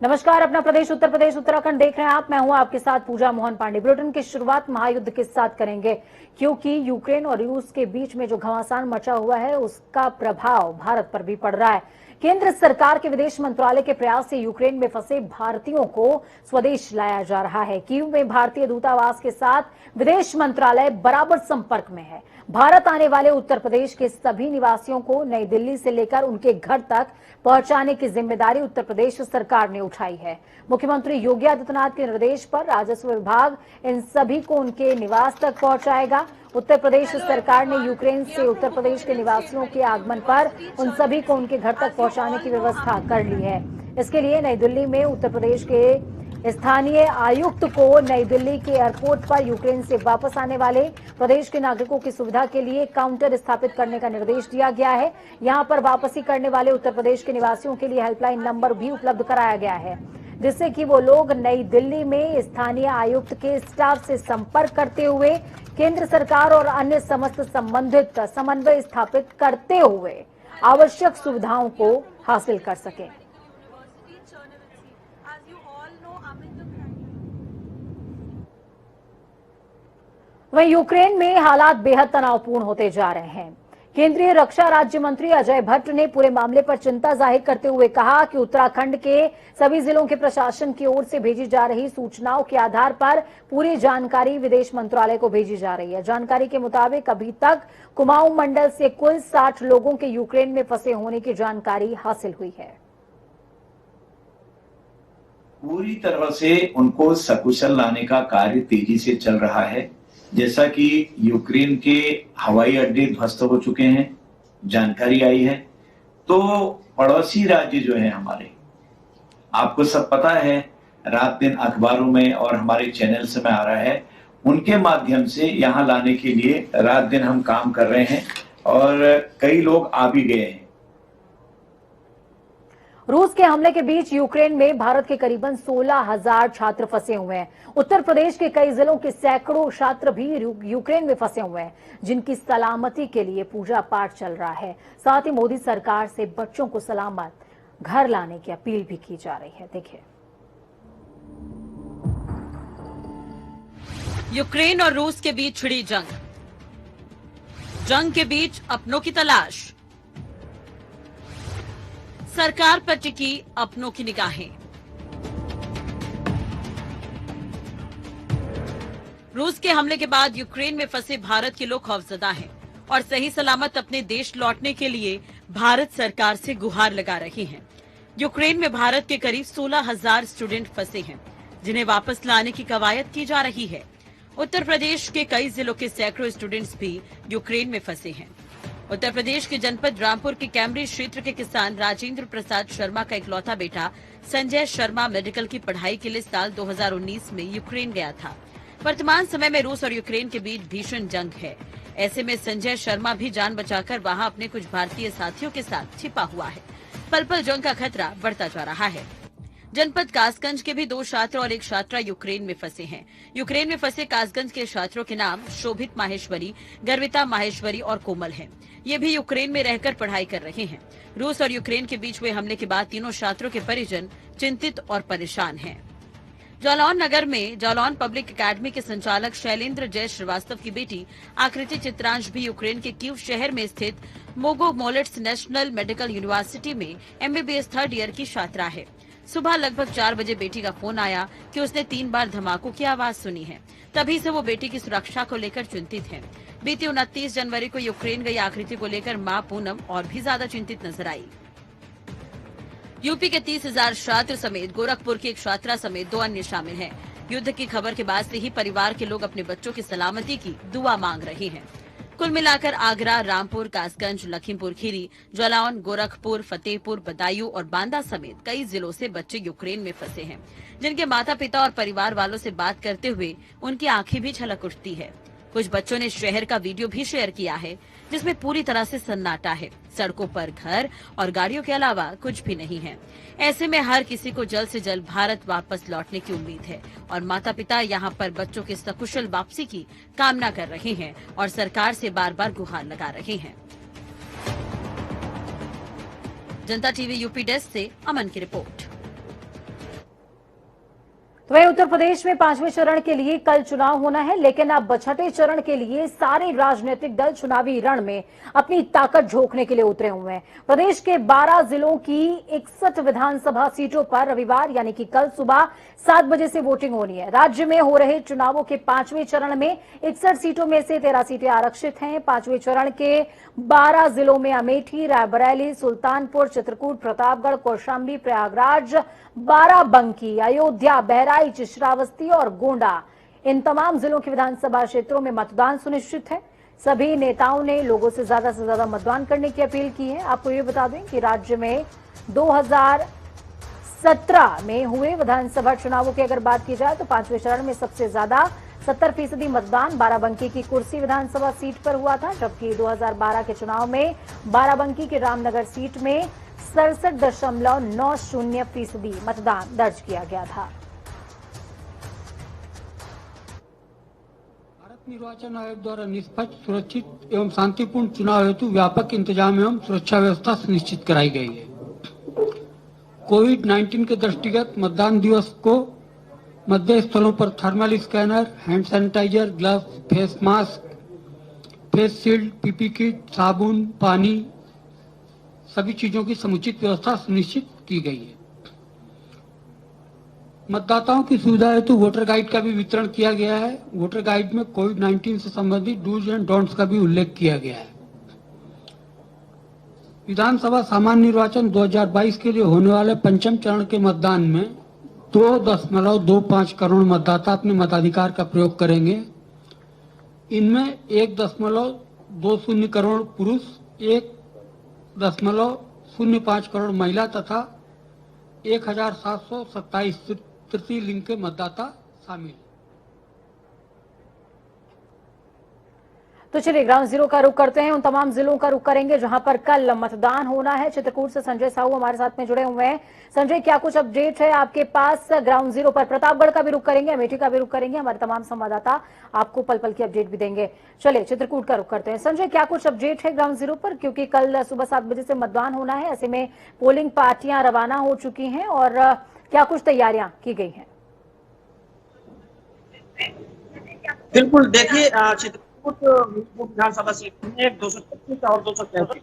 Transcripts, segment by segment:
नमस्कार, अपना प्रदेश उत्तर प्रदेश उत्तराखंड देख रहे हैं आप। मैं हूं आपके साथ पूजा मोहन पांडे। बुलेटिन की शुरुआत महायुद्ध के साथ करेंगे, क्योंकि यूक्रेन और रूस के बीच में जो घमासान मचा हुआ है उसका प्रभाव भारत पर भी पड़ रहा है। केंद्र सरकार के विदेश मंत्रालय के प्रयास से यूक्रेन में फंसे भारतीयों को स्वदेश लाया जा रहा है। कीव में भारतीय दूतावास के साथ विदेश मंत्रालय बराबर संपर्क में है। भारत आने वाले उत्तर प्रदेश के सभी निवासियों को नई दिल्ली से लेकर उनके घर तक पहुंचाने की जिम्मेदारी उत्तर प्रदेश सरकार ने उठाई है। मुख्यमंत्री योगी आदित्यनाथ के निर्देश पर राजस्व विभाग इन सभी को उनके निवास तक पहुंचाएगा। उत्तर प्रदेश सरकार ने यूक्रेन से उत्तर प्रदेश के निवासियों के आगमन पर उन सभी को उनके घर तक पहुंचाने की व्यवस्था कर ली है। इसके लिए नई दिल्ली में उत्तर प्रदेश के स्थानीय आयुक्त को नई दिल्ली के एयरपोर्ट पर यूक्रेन से वापस आने वाले प्रदेश के नागरिकों की सुविधा के लिए काउंटर स्थापित करने का निर्देश दिया गया है। यहां पर वापसी करने वाले उत्तर प्रदेश के निवासियों के लिए हेल्पलाइन नंबर भी उपलब्ध कराया गया है, जिससे कि वो लोग नई दिल्ली में स्थानीय आयुक्त के स्टाफ से संपर्क करते हुए केंद्र सरकार और अन्य समस्त संबंधित समन्वय स्थापित करते हुए आवश्यक सुविधाओं को हासिल कर सकें। वहीं यूक्रेन में हालात बेहद तनावपूर्ण होते जा रहे हैं। केंद्रीय रक्षा राज्य मंत्री अजय भट्ट ने पूरे मामले पर चिंता जाहिर करते हुए कहा कि उत्तराखंड के सभी जिलों के प्रशासन की ओर से भेजी जा रही सूचनाओं के आधार पर पूरी जानकारी विदेश मंत्रालय को भेजी जा रही है। जानकारी के मुताबिक अभी तक कुमाऊं मंडल से कुल 60 लोगों के यूक्रेन में फंसे होने की जानकारी हासिल हुई है। पूरी तरह से उनको सकुशल लाने का कार्य तेजी से चल रहा है। जैसा कि यूक्रेन के हवाई अड्डे ध्वस्त हो चुके हैं, जानकारी आई है, तो पड़ोसी राज्य जो है हमारे, आपको सब पता है, रात दिन अखबारों में और हमारे चैनल्स में आ रहा है, उनके माध्यम से यहाँ लाने के लिए रात दिन हम काम कर रहे हैं और कई लोग आ भी गए हैं। रूस के हमले के बीच यूक्रेन में भारत के करीबन 16,000 छात्र फंसे हुए हैं। उत्तर प्रदेश के कई जिलों के सैकड़ों छात्र भी यूक्रेन में फंसे हुए हैं, जिनकी सलामती के लिए पूजा पाठ चल रहा है। साथ ही मोदी सरकार से बच्चों को सलामत घर लाने की अपील भी की जा रही है। देखिए, यूक्रेन और रूस के बीच छिड़ी जंग के बीच अपनों की तलाश, सरकार पर टिकी अपनों की निगाहें। रूस के हमले के बाद यूक्रेन में फंसे भारत के लोग खौफजदा हैं और सही सलामत अपने देश लौटने के लिए भारत सरकार से गुहार लगा रहे हैं। यूक्रेन में भारत के करीब 16,000 स्टूडेंट फंसे हैं, जिन्हें वापस लाने की कवायद की जा रही है। उत्तर प्रदेश के कई जिलों के सैकड़ों स्टूडेंट्स भी यूक्रेन में फंसे हैं। उत्तर प्रदेश के जनपद रामपुर के कैमरी क्षेत्र के किसान राजेंद्र प्रसाद शर्मा का इकलौता बेटा संजय शर्मा मेडिकल की पढ़ाई के लिए साल 2019 में यूक्रेन गया था। वर्तमान समय में रूस और यूक्रेन के बीच भीषण जंग है। ऐसे में संजय शर्मा भी जान बचाकर वहां अपने कुछ भारतीय साथियों के साथ छिपा हुआ है। पल पल जंग का खतरा बढ़ता जा रहा है। जनपद कासगंज के भी 2 छात्र और 1 छात्रा यूक्रेन में फंसे हैं। यूक्रेन में फंसे कासगंज के छात्रों के नाम शोभित माहेश्वरी, गर्विता माहेश्वरी और कोमल हैं। ये भी यूक्रेन में रहकर पढ़ाई कर रहे हैं। रूस और यूक्रेन के बीच हुए हमले के बाद तीनों छात्रों के परिजन चिंतित और परेशान हैं। जालौन नगर में जालौन पब्लिक एकेडमी के संचालक शैलेंद्र जय श्रीवास्तव की बेटी आकृति चित्रांश भी यूक्रेन के कीव शहर में स्थित मोगो मोलेट्स नेशनल मेडिकल यूनिवर्सिटी में MBBS 3rd ईयर की छात्रा है। सुबह लगभग 4 बजे बेटी का फोन आया कि उसने 3 बार धमाकों की आवाज सुनी है। तभी से वो बेटी की सुरक्षा को लेकर चिंतित है। बीती 29 जनवरी को यूक्रेन गई आकृति को लेकर मां पूनम और भी ज्यादा चिंतित नजर आई। यूपी के 30,000 छात्र समेत गोरखपुर की एक छात्रा समेत 2 अन्य शामिल हैं। युद्ध की खबर के बाद से ही परिवार के लोग अपने बच्चों की सलामती की दुआ मांग रहे हैं। कुल मिलाकर आगरा, रामपुर, कासगंज, लखीमपुर खीरी, जालौन, गोरखपुर, फतेहपुर, बदायूं और बांदा समेत कई जिलों से बच्चे यूक्रेन में फंसे हैं, जिनके माता पिता और परिवार वालों से बात करते हुए उनकी आंखें भी छलक उठती है। कुछ बच्चों ने शहर का वीडियो भी शेयर किया है, जिसमें पूरी तरह से सन्नाटा है। सड़कों पर घर और गाड़ियों के अलावा कुछ भी नहीं है। ऐसे में हर किसी को जल्द से जल्द भारत वापस लौटने की उम्मीद है और माता पिता यहाँ पर बच्चों की सकुशल वापसी की कामना कर रहे हैं और सरकार से बार बार गुहार लगा रहे हैं। जनता टीवी यूपी डेस्क से अमन की रिपोर्ट। तो वहीं उत्तर प्रदेश में 5वें चरण के लिए कल चुनाव होना है, लेकिन अब छठे चरण के लिए सारे राजनीतिक दल चुनावी रण में अपनी ताकत झोंकने के लिए उतरे हुए हैं। प्रदेश के 12 जिलों की 61 विधानसभा सीटों पर रविवार यानी कि कल सुबह 7 बजे से वोटिंग होनी है। राज्य में हो रहे चुनावों के 5वें चरण में 61 सीटों में से 13 सीटें आरक्षित हैं। 5वें चरण के 12 जिलों में अमेठी, रायबरेली, सुल्तानपुर, चित्रकूट, प्रतापगढ़, कौशाम्बी, प्रयागराज, बाराबंकी, अयोध्या, बहराइच, श्रावस्ती और गोंडा, इन तमाम जिलों के विधानसभा क्षेत्रों में मतदान सुनिश्चित है। सभी नेताओं ने लोगों से ज्यादा मतदान करने की अपील की है। आपको ये बता दें कि राज्य में 2017 में हुए विधानसभा चुनावों की अगर बात की जाए तो 5वें चरण में सबसे ज्यादा 70% मतदान बाराबंकी की कुर्सी विधानसभा सीट पर हुआ था, जबकि 2012 के चुनाव में बाराबंकी की रामनगर सीट में 67.90% मतदान दर्ज किया गया था। भारत निर्वाचन आयोग द्वारा निष्पक्ष, सुरक्षित एवं शांतिपूर्ण चुनाव हेतु व्यापक इंतजाम एवं सुरक्षा व्यवस्था सुनिश्चित कराई गई है। कोविड-19 के दृष्टिगत मतदान दिवस को मतदेय स्थलों पर thermal scanner, hand sanitiser, gloves, face mask, face shield, P P kit, साबुन, पानी, सभी चीजों की समुचित व्यवस्था सुनिश्चित की गई है। मतदाताओं की सुविधा हेतु वोटर गाइड का भी वितरण किया गया है। वोटर गाइड में कोविड-19 से संबंधित डूज एंड डोंट्स का भी उल्लेख किया गया है। विधानसभा सामान्य निर्वाचन 2022 के लिए होने वाले पंचम चरण के मतदान में 2.25 करोड़ मतदाता अपने मताधिकार का प्रयोग करेंगे। इनमें 1.20 करोड़ पुरुष, 1.05 करोड़ महिला तथा 1727 तृतीय लिंग के मतदाता शामिल। तो चलिए ग्राउंड जीरो का रुख करते हैं। उन तमाम जिलों का रुख करेंगे जहां पर कल मतदान होना है। चित्रकूट से संजय साहू हमारे साथ में जुड़े हुए हैं। संजय, क्या कुछ अपडेट है आपके पास ग्राउंड जीरो पर? प्रतापगढ़ का भी रुख करेंगे, अमेठी का भी रुख करेंगे। हमारे तमाम संवाददाता आपको पल पल की अपडेट भी देंगे। चलिए चित्रकूट का रुख करते हैं। संजय, क्या कुछ अपडेट है ग्राउंड जीरो पर? क्योंकि कल सुबह 7 बजे से मतदान होना है, ऐसे में पोलिंग पार्टियां रवाना हो चुकी हैं और क्या कुछ तैयारियां की गई हैं? बिल्कुल, देखिए विधानसभा सीट में 225 और 233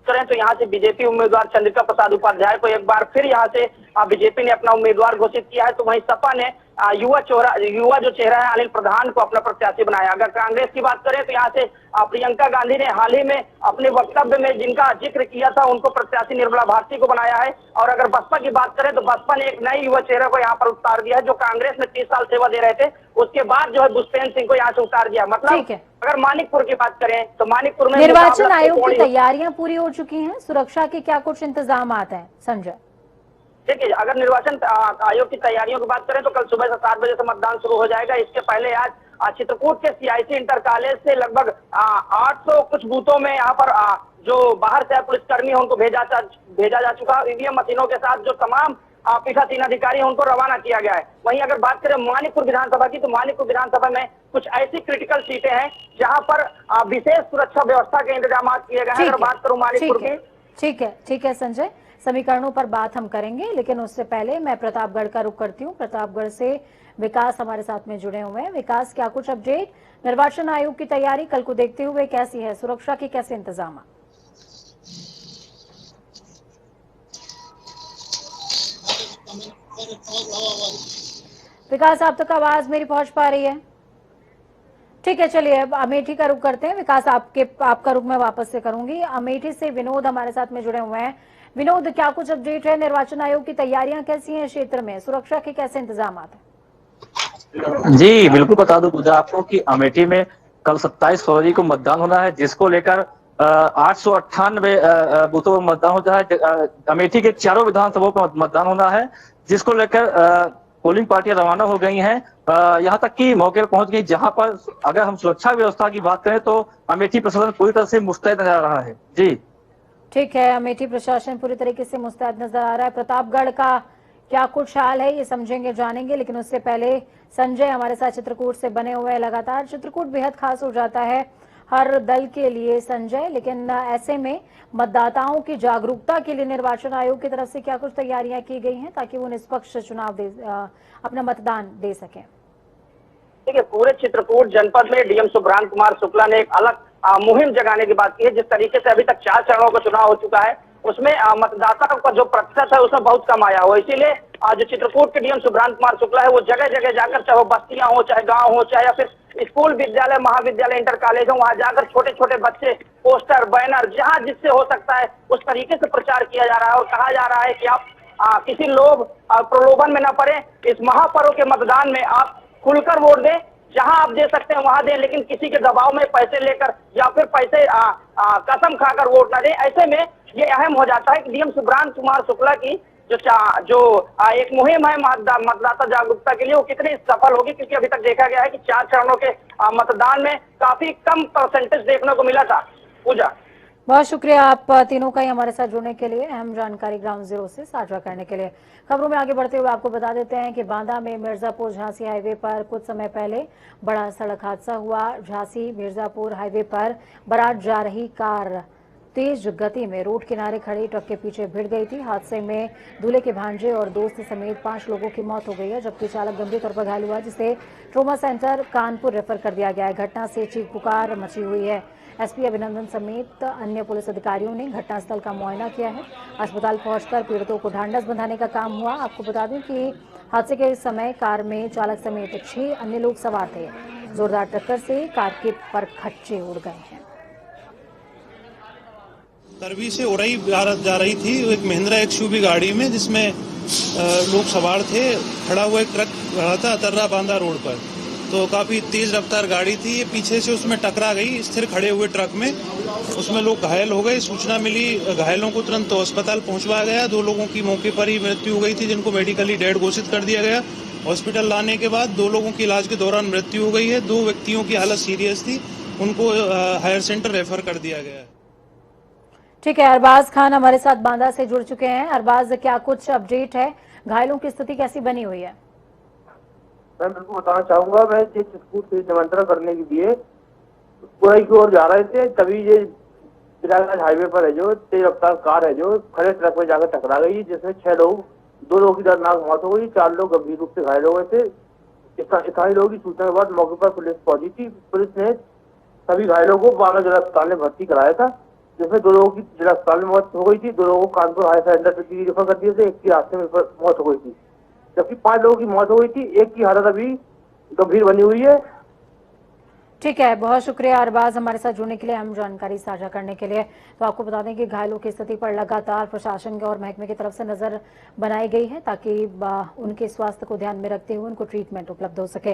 करें तो यहाँ से बीजेपी उम्मीदवार चंद्रिका प्रसाद उपाध्याय को एक बार फिर यहाँ से बीजेपी ने अपना उम्मीदवार घोषित किया है। तो वहीं सपा ने युवा जो चेहरा है अनिल प्रधान को अपना प्रत्याशी बनाया। अगर कांग्रेस की बात करें तो यहाँ से प्रियंका गांधी ने हाल ही में अपने वक्तव्य में जिनका जिक्र किया था उनको प्रत्याशी निर्मला भारती को बनाया है। और अगर बसपा की बात करें तो बसपा ने एक नए युवा चेहरे को यहाँ पर उतार दिया है, जो कांग्रेस में 30 साल सेवा दे रहे थे, उसके बाद जो है बुष्पेंद्र सिंह को यहाँ से उतार दिया। मतलब अगर मानिकपुर की बात करें तो मानिकपुर में निर्वाचन आयोग की तैयारियां पूरी हो चुकी हैं। सुरक्षा के क्या कुछ इंतजाम हैं संजय? देखिए, अगर निर्वाचन आयोग की तैयारियों की बात करें तो कल सुबह से 7 बजे से मतदान शुरू हो जाएगा। इसके पहले आज चित्रकूट के सीआईसी इंटर कॉलेज से लगभग 800 कुछ बूथों में यहाँ पर जो बाहर से पुलिसकर्मी है उनको भेजा जा चुका। ईवीएम मशीनों के साथ जो तमाम पीठासीन अधिकारी हैं उनको रवाना किया गया है। वहीं अगर बात करें मानिकपुर विधानसभा की तो मानिकपुर विधानसभा में कुछ ऐसी क्रिटिकल सीटें हैं जहां पर विशेष सुरक्षा व्यवस्था के इंतजाम किए गए हैं। अगर बात करूं मानिकपुर की, ठीक है संजय, समीकरणों पर बात हम करेंगे, लेकिन उससे पहले मैं प्रतापगढ़ का रुख करती हूँ। प्रतापगढ़ से विकास हमारे साथ में जुड़े हुए हैं। विकास, क्या कुछ अपडेट? निर्वाचन आयोग की तैयारी कल को देखते हुए कैसी है? सुरक्षा के कैसे इंतजाम? विकास, आप तक आवाज मेरी पहुंच पा रही है? ठीक है, चलिए अब अमेठी का रुख करते हैं। विकास, आपका रुख मैं वापस से करूंगी। अमेठी से विनोद हमारे साथ में जुड़े हुए हैं। विनोद, क्या कुछ अपडेट है? निर्वाचन आयोग की तैयारियां कैसी हैं क्षेत्र में? सुरक्षा के कैसे इंतजाम हैं? जी बिल्कुल, बता दूं पूजा आपको कि अमेठी में कल 27 फरवरी को मतदान होना है, जिसको लेकर 898 बूथों में मतदान होता है। अमेठी के चारों विधानसभाओं पर मतदान होना है, जिसको लेकर पोलिंग पार्टियां रवाना हो गई हैं। यहाँ तक कि मौके पर पहुंच गई, जहां पर अगर हम सुरक्षा व्यवस्था की बात करें तो अमेठी प्रशासन पूरी तरह से मुस्तैद नजर आ रहा है। जी ठीक है, अमेठी प्रशासन पूरी तरीके से मुस्तैद नजर आ रहा है। प्रतापगढ़ का क्या कुछ हाल है ये समझेंगे, जानेंगे, लेकिन उससे पहले संजय हमारे साथ चित्रकूट से बने हुए हैं लगातार। चित्रकूट बेहद खास हो जाता है हर दल के लिए संजय, लेकिन ऐसे में मतदाताओं की जागरूकता के लिए निर्वाचन आयोग की तरफ से क्या कुछ तैयारियां की गई हैं ताकि वो निष्पक्ष चुनाव अपना मतदान दे सकें? देखिए, पूरे चित्रकूट जनपद में डीएम सुभ्रांत कुमार शुक्ला ने एक अलग मुहिम जगाने की बात की है। जिस तरीके से अभी तक 4 चरणों का चुनाव हो चुका है, उसमें मतदाता का जो प्रतिशत है उसमें बहुत कम आया हुआ। इसीलिए जो चित्रकूट के डीएम सुभ्रांत कुमार शुक्ला है, वो जगह जगह जाकर, चाहे वो बस्तियां हो, चाहे गांव हो, चाहे या फिर स्कूल, विद्यालय, महाविद्यालय, इंटर कॉलेज हो, वहां जाकर छोटे छोटे बच्चे पोस्टर, बैनर, जहां जिससे हो सकता है उस तरीके से प्रचार किया जा रहा है और कहा जा रहा है कि आप किसी लोभ प्रलोभन में न पड़े। इस महापर्व के मतदान में आप खुलकर वोट दें, जहां आप दे सकते हैं वहां दें, लेकिन किसी के दबाव में पैसे लेकर या फिर पैसे कसम खाकर वोट न दें। ऐसे में ये अहम हो जाता है कि डीएम सुभ्रांत कुमार शुक्ला की जो एक मुहिम है मतदाता जागरूकता के लिए, वो कितनी सफल होगी, क्योंकि अभी तक देखा गया है कि 4 चरणों के मतदान में काफी कम परसेंटेज देखने को मिला था। पूजा, बहुत शुक्रिया आप तीनों का ही हमारे साथ जुड़ने के लिए, अहम जानकारी ग्राउंड जीरो से साझा करने के लिए। खबरों में आगे बढ़ते हुए आपको बता देते हैं कि बांदा में मिर्जापुर झांसी हाईवे पर कुछ समय पहले बड़ा सड़क हादसा हुआ। झांसी मिर्जापुर हाईवे पर बारात जा रही कार तेज गति में रोड किनारे खड़े ट्रक के पीछे भिड़ गई थी। हादसे में दूल्हे के भांजे और दोस्त समेत 5 लोगों की मौत हो गई है, जबकि चालक गंभीर तौर पर घायल हुआ, जिसे ट्रॉमा सेंटर कानपुर रेफर कर दिया गया है। घटना से चीख पुकार मची हुई है। एसपी अभिनंदन समेत अन्य पुलिस अधिकारियों ने घटनास्थल का मुआयना किया है। अस्पताल पहुंचकर पीड़ितों को ढांढस बंधाने का काम हुआ। आपको बता दें कि हादसे के समय कार में चालक समेत 6 अन्य लोग सवार थे। जोरदार टक्कर से कार के परखच्चे उड़ गए हैं। करवी से उरई जा रही थी एक महिंद्रा एक्सयूवी गाड़ी में, जिसमें लोग सवार थे। खड़ा हुआ एक ट्रक रहा था अतर्रा बांदा रोड पर, तो काफी तेज रफ्तार गाड़ी थी। ये पीछे से उसमें टकरा गई स्थिर खड़े हुए ट्रक में। उसमें लोग घायल हो गए। सूचना मिली, घायलों को तुरंत अस्पताल पहुंचवाया गया। 2 लोगों की मौके पर ही मृत्यु हो गई थी, जिनको मेडिकली डेड घोषित कर दिया गया। हॉस्पिटल लाने के बाद 2 लोगों की इलाज के दौरान मृत्यु हो गई है। 2 व्यक्तियों की हालत सीरियस थी, उनको हायर सेंटर रेफर कर दिया गया है। ठीक है, अरबाज खान हमारे साथ बांदा से जुड़ चुके हैं। अरबाज, क्या कुछ अपडेट है? घायलों की स्थिति कैसी बनी हुई है? मैं बिल्कुल बताना चाहूंगा, मैं चित्रकूट से निमंत्रण करने के लिए पुरई की ओर जा रहे थे, तभी ये प्रयागराज हाईवे पर है जो तेज रफ्तार कार है जो खड़े ट्रक में जाकर टकरा गई, जिसमें 6 लोग, 2 लोगों की दर्दनाक मौत हो गई, 4 लोग गंभीर रूप से घायल हो गए थे। स्थानीय लोगों की सूचना के बाद मौके पर पुलिस पहुंची थी। पुलिस ने सभी घायलों को बांदा जिला अस्पताल में भर्ती कराया था, जिसमें 2 लोगों की जिला अस्पताल में मौत हो गई थी, 2 लोगों को कानपुर हाई सेंटर रेफर कर दिए थे, 1 की रास्ते में मौत हो गई थी, जबकि 5 लोगों की मौत हो गई थी। 1 की हालत अभी गंभीर बनी हुई है। ठीक है, बहुत शुक्रिया अरबाज हमारे साथ जुड़ने के लिए, हम जानकारी साझा करने के लिए। तो आपको बता दें कि घायलों की स्थिति पर लगातार प्रशासन और महकमे की तरफ से नजर बनाई गई है ताकि उनके स्वास्थ्य को ध्यान में रखते हुए उनको ट्रीटमेंट उपलब्ध हो सके।